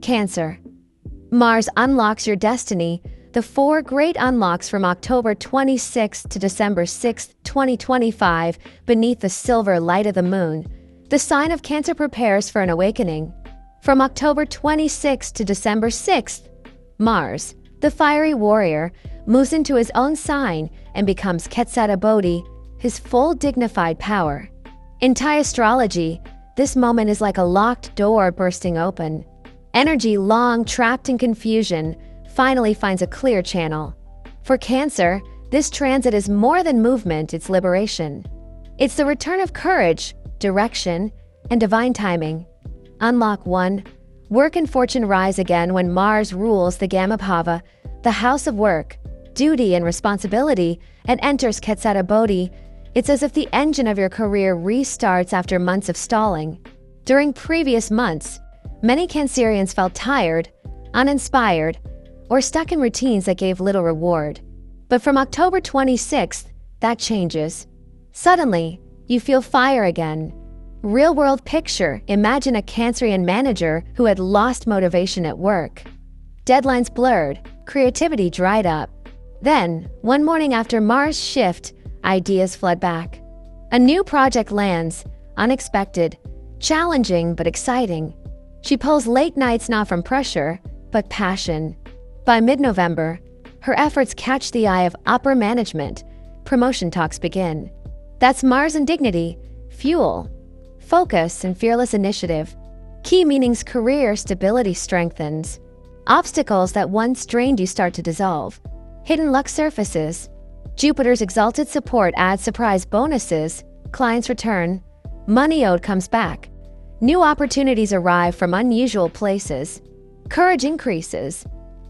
Cancer. Mars unlocks your destiny. The 4 great unlocks from October 26 to December 6, 2025, beneath the silver light of the moon. The sign of Cancer prepares for an awakening. From October 26 to December 6th, Mars, the fiery warrior, moves into his own sign and becomes Quetzalcoatl, his full dignified power. In thaiastrology, this moment is like a locked door bursting open. Energy long trapped in confusion finally finds a clear channel. For Cancer, this transit is more than movement, it's liberation. It's the return of courage, direction, and divine timing. Unlock 1. Work and fortune rise again when Mars rules the Gamma, the house of work, duty, and responsibility, and enters Quetzalcoatl. It's as if the engine of your career restarts after months of stalling. During previous months, many Cancerians felt tired, uninspired, or stuck in routines that gave little reward. But from October 26th, that changes. Suddenly, you feel fire again. Real-world picture: imagine a Cancerian manager who had lost motivation at work. Deadlines blurred, creativity dried up. Then, one morning after Mars' shift, ideas flood back. A new project lands, unexpected, challenging but exciting. She pulls late nights not from pressure, but passion. By mid-November, her efforts catch the eye of upper management. Promotion talks begin. That's Mars and dignity, fuel, focus, and fearless initiative. Key meanings: career stability strengthens. Obstacles that once drained you start to dissolve. Hidden luck surfaces. Jupiter's exalted support adds surprise bonuses. Clients return. Money owed comes back. New opportunities arrive from unusual places. Courage increases.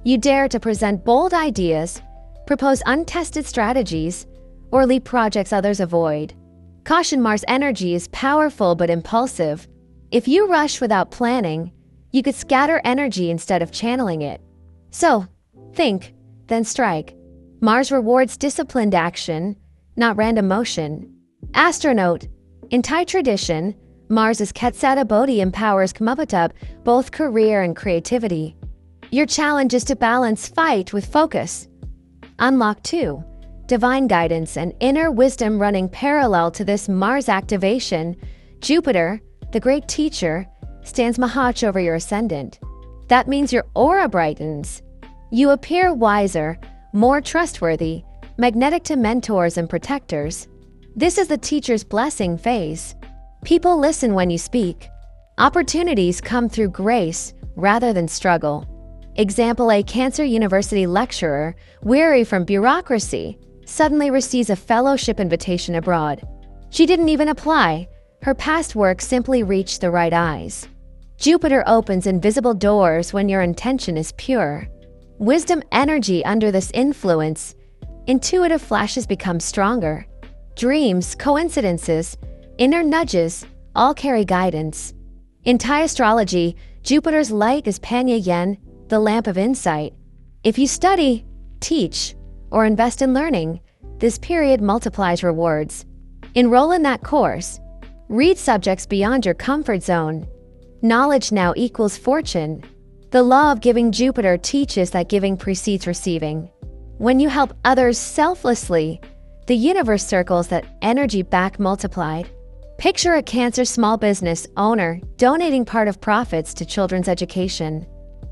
You dare to present bold ideas, propose untested strategies, or lead projects others avoid. Caution: Mars energy is powerful but impulsive. If you rush without planning, you could scatter energy instead of channeling it. So, think, then strike. Mars rewards disciplined action, not random motion. Astronaut. In Thai tradition, Mars' Quetzalcoatl empowers Kamapatab, both career and creativity. Your challenge is to balance fight with focus. Unlock 2. Divine guidance and inner wisdom running parallel to this Mars activation. Jupiter, the great teacher, stands mahach over your ascendant. That means your aura brightens. You appear wiser, more trustworthy, magnetic to mentors and protectors. This is the teacher's blessing phase. People listen when you speak. Opportunities come through grace rather than struggle. Example: a Cancer University lecturer, weary from bureaucracy, suddenly receives a fellowship invitation abroad. She didn't even apply. Her past work simply reached the right eyes. Jupiter opens invisible doors when your intention is pure. Wisdom energy under this influence. Intuitive flashes become stronger. Dreams, coincidences, inner nudges all carry guidance. In thaiastrology, Jupiter's light is Panya Yen, the lamp of insight. If you study, teach, or invest in learning, this period multiplies rewards. Enroll in that course. Read subjects beyond your comfort zone. Knowledge now equals fortune. The law of giving Jupiter teaches that giving precedes receiving. When you help others selflessly, the universe circles that energy back multiplied. Picture a Cancer small business owner donating part of profits to children's education.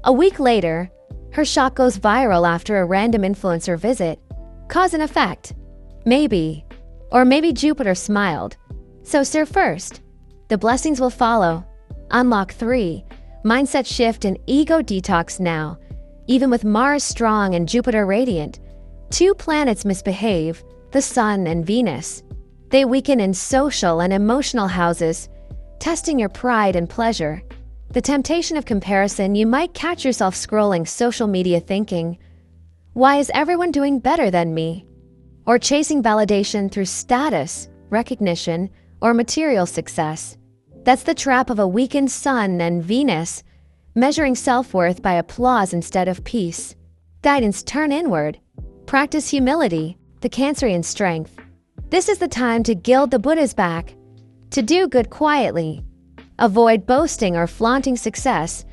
A week later, her shop goes viral after a random influencer visit. Cause and effect. Maybe. Or maybe Jupiter smiled. So serve first. The blessings will follow. Unlock 3. Mindset shift and ego detox now. Even with Mars strong and Jupiter radiant, 2 planets misbehave, the Sun and Venus. They weaken in social and emotional houses, testing your pride and pleasure. The temptation of comparison: you might catch yourself scrolling social media thinking, "Why is everyone doing better than me?" Or chasing validation through status, recognition, or material success. That's the trap of a weakened Sun and Venus, measuring self-worth by applause instead of peace. Guidance: turn inward. Practice humility, the Cancerian strength. This is the time to gild the Buddha's back, to do good quietly. Avoid boasting or flaunting success.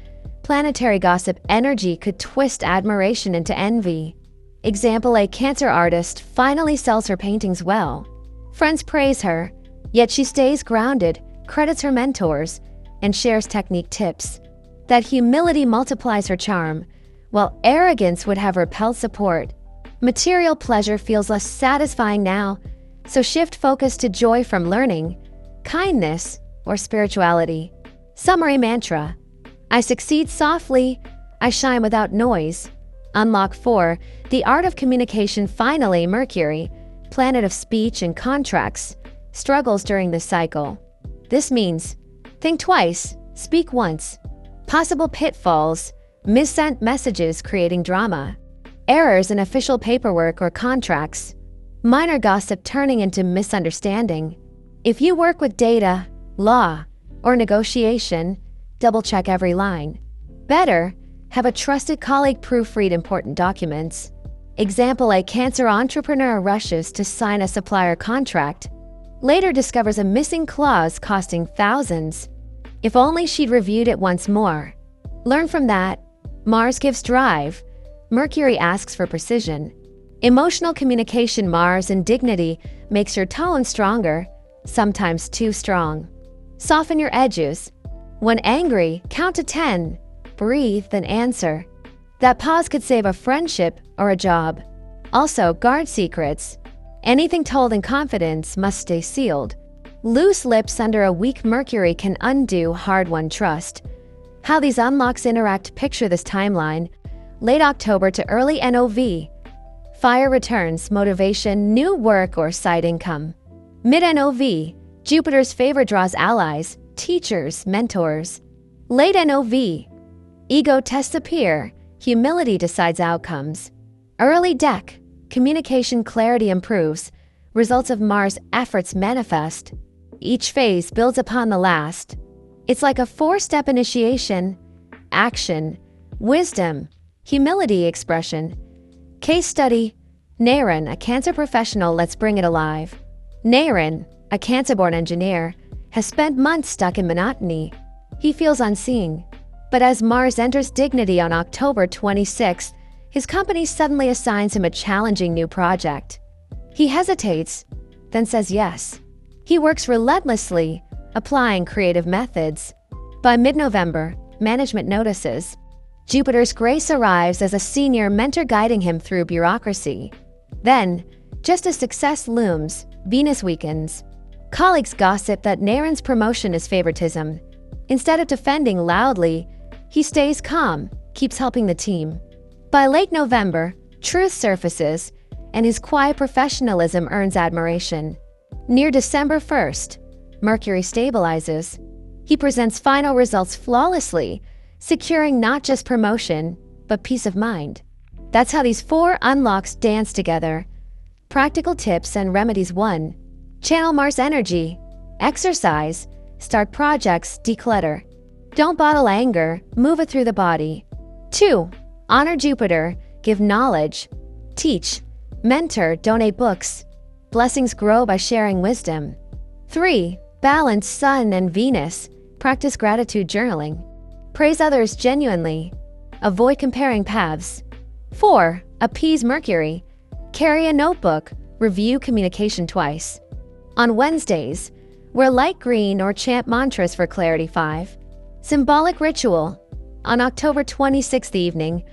Planetary gossip energy could twist admiration into envy. Example: a Cancer artist finally sells her paintings well. Friends praise her, yet she stays grounded, credits her mentors, and shares technique tips. That humility multiplies her charm, while arrogance would have repelled support. Material pleasure feels less satisfying now, so shift focus to joy from learning, kindness, or spirituality. Summary mantra: I succeed softly, I shine without noise. Unlock 4, the art of communication. Finally, Mercury, planet of speech and contracts, struggles during this cycle. This means, think twice, speak once. Possible pitfalls: missent messages creating drama, errors in official paperwork or contracts, minor gossip turning into misunderstanding. If you work with data, law, or negotiation, double-check every line. Better, have a trusted colleague proofread important documents. Example: a Cancer entrepreneur rushes to sign a supplier contract, later discovers a missing clause costing thousands. If only she'd reviewed it once more. Learn from that. Mars gives drive. Mercury asks for precision. Emotional communication. Mars in dignity makes your tone stronger, sometimes too strong. Soften your edges. When angry, count to 10. Breathe, then answer. That pause could save a friendship or a job. Also, guard secrets. Anything told in confidence must stay sealed. Loose lips under a weak Mercury can undo hard-won trust. How these unlocks interact. Picture this timeline. Late October to early NOV. Fire returns, motivation, new work or side income. Mid-NOV. Jupiter's favor draws allies, teachers, mentors. Late NOV. Ego tests appear, humility decides outcomes. Early Dec. Communication clarity improves, results of Mars efforts manifest. Each phase builds upon the last. It's like a 4-step initiation: action, wisdom, humility, expression. Case study: Naren, a Cancer professional. Let's bring it alive. Naren, a Cancer-born engineer, has spent months stuck in monotony. He feels unseen. But as Mars enters dignity on October 26th, his company suddenly assigns him a challenging new project. He hesitates, then says yes. He works relentlessly, applying creative methods. By mid-November, management notices. Jupiter's grace arrives as a senior mentor guiding him through bureaucracy. Then, just as success looms, Venus weakens. Colleagues gossip that Naren's promotion is favoritism. Instead of defending loudly, he stays calm, keeps helping the team. By late November, truth surfaces, and his quiet professionalism earns admiration. Near December 1st, Mercury stabilizes. He presents final results flawlessly, securing not just promotion, but peace of mind. That's how these 4 unlocks dance together. Practical tips and remedies. 1. Channel Mars energy. Exercise. Start projects, declutter. Don't bottle anger, move it through the body. 2. Honor Jupiter, give knowledge. Teach, mentor, donate books. Blessings grow by sharing wisdom. 3. Balance Sun and Venus, practice gratitude journaling. Praise others genuinely. Avoid comparing paths. 4. Appease Mercury, carry a notebook, review communication twice. On Wednesdays, wear light green or chant mantras for clarity. 5. Symbolic ritual. On October 26th evening,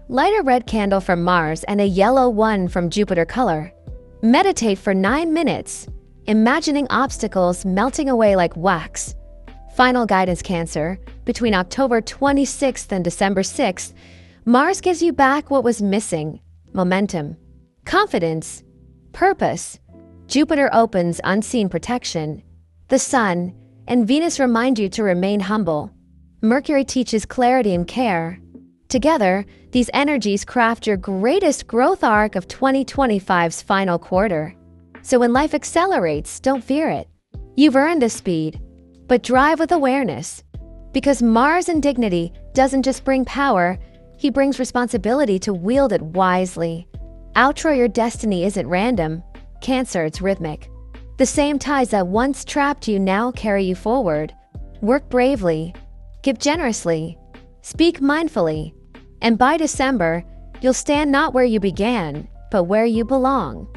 light a red candle from Mars and a yellow one from Jupiter color. Meditate for 9 minutes, imagining obstacles melting away like wax. Final guidance. Cancer. Between October 26th and December 6th, Mars gives you back what was missing: momentum, confidence, purpose. Jupiter opens unseen protection. The Sun and Venus remind you to remain humble. Mercury teaches clarity and care. Together, these energies craft your greatest growth arc of 2025's final quarter. So when life accelerates, don't fear it. You've earned this speed, but drive with awareness. Because Mars in dignity doesn't just bring power, he brings responsibility to wield it wisely. Outro your destiny isn't random. Cancer, it's rhythmic. The same ties that once trapped you now carry you forward. Work bravely. Give generously. Speak mindfully. And by December, you'll stand not where you began, but where you belong.